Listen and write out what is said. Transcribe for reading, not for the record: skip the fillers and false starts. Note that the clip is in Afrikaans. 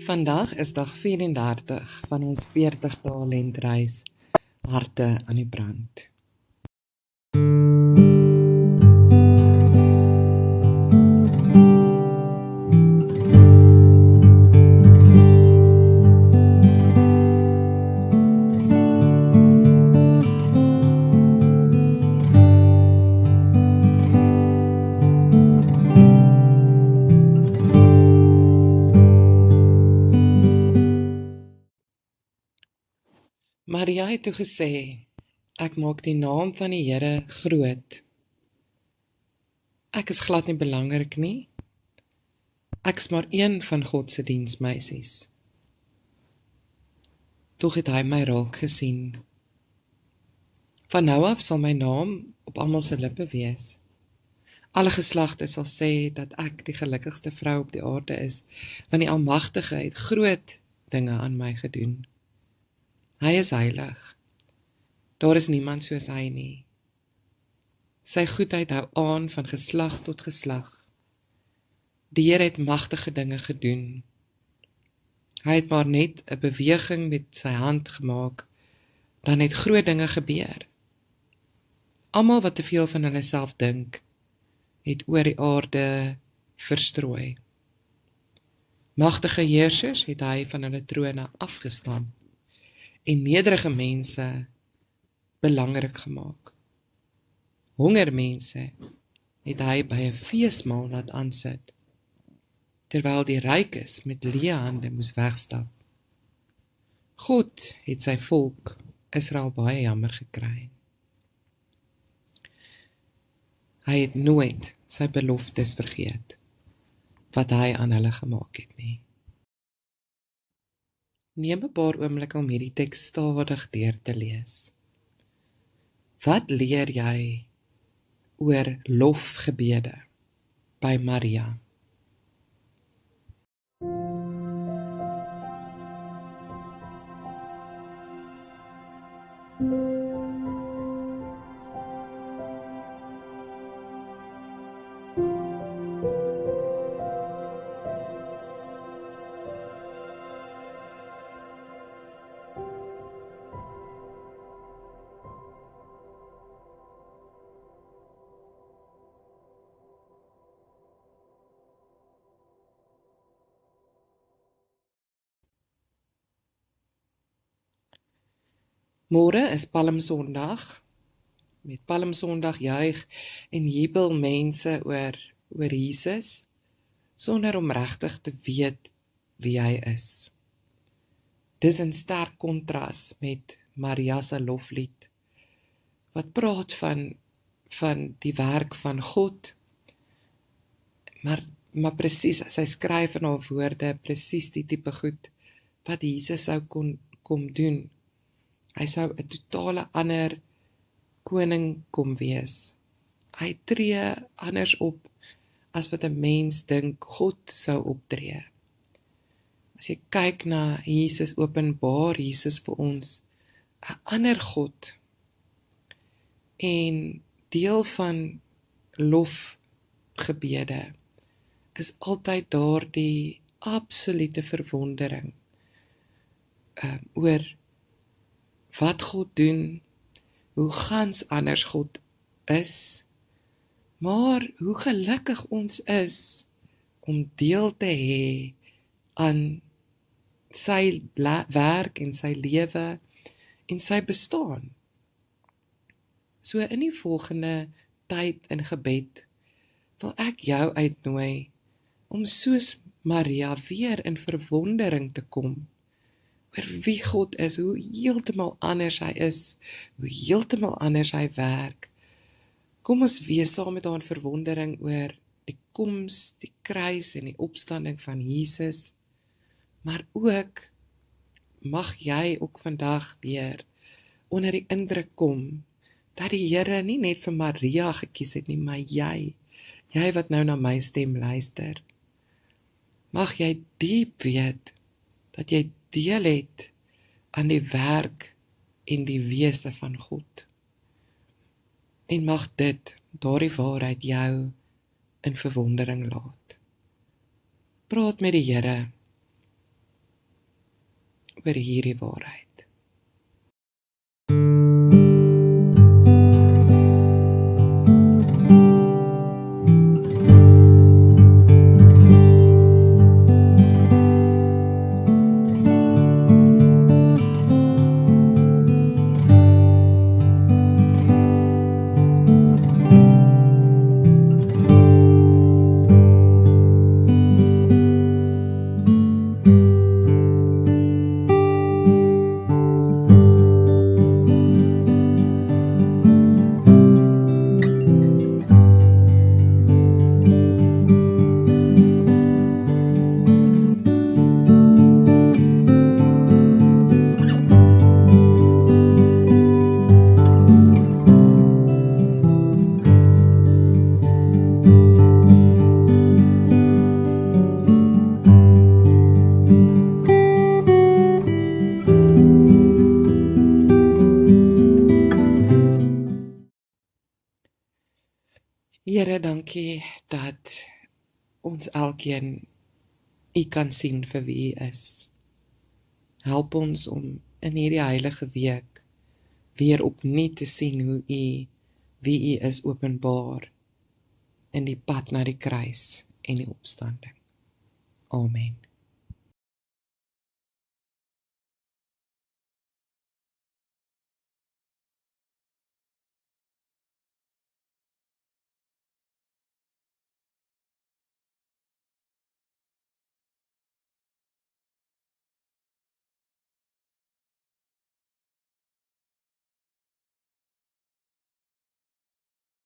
Vandag is dag 34 van ons 40 dae lentreis, Harte aan die brand. Maria het toe gesê, ek maak die naam van die Here groot. Ek is glad nie belangrik nie. Ek is maar een van God se diensmeisies. Tog het hy my raak gesien. Van nou af sal my naam op almal se lippe wees. Alle geslagte sal sê dat ek die gelukkigste vrou op die aarde is, want die Almagtige het groot dinge aan my gedoen. Hy is heilig. Daar is niemand soos hy nie. Sy goedheid hou aan van geslag tot geslag. Die Here het magtige dinge gedoen. Hy het maar net 'n beweging met sy hand gemaak, dan het groot dinge gebeur. Almal wat te veel van hulle self dink, het oor die aarde verstrooi. Magtige heersers het hy van hulle trone afgestamp en nederige mense belangrik gemaak. Hongermense het hy by 'n feesmaal laat aansit, terwyl die rykes met leë hande moes wegstap. God het sy volk Israel baie jammer gekry. Hy het nooit sy beloftes vergeet, wat hy aan hulle gemaak het nie. Neem 'n paar oomblikke om hierdie teks stadig deur te lees. Wat leer jy oor lofgebede by Maria? Môre is Palmsondag. Met Palmsondag juig en jubel mense oor Jesus, sonder om regtig te weet wie hy is. Dis 'n sterk kontras met Maria se loflied, wat praat van die werk van God, maar presies, sy skryf in haar woorde, presies die tipe goed, wat Jesus sou kom doen. Hy sou 'n totale ander koning kom wees. Hy tree anders op as wat 'n mens dink God sou optree. As jy kyk na Jesus, openbaar Jesus vir ons 'n ander God. En deel van lofgebede is altyd daardie absolute verwondering oor wat God doen, hoe gans anders God is, maar hoe gelukkig ons is om deel te hê aan sy werk en sy lewe en sy bestaan. So in die volgende tyd in gebed wil ek jou uitnooi om soos Maria weer in verwondering te kom oor wie God is, hoe heeltemal anders hy is, hoe heeltemal anders hy werk. Kom ons wees saam met haar in verwondering oor die koms, die kruis en die opstanding van Jesus, maar ook mag jy ook vandag weer onder die indruk kom dat die Here nie net vir Maria gekies het nie, maar jy wat nou na my stem luister, mag jy diep weet dat jy deel het aan die werk en die wese van God. En mag daardie waarheid jou in verwondering laat. Praat met die Here oor hierdie waarheid. Here, dankie dat ons elkeen U kan sien vir wie U is. Help ons om in hierdie heilige week weer opnuut te sien hoe wie U is openbaar in die pad na die kruis en die opstanding. Amen.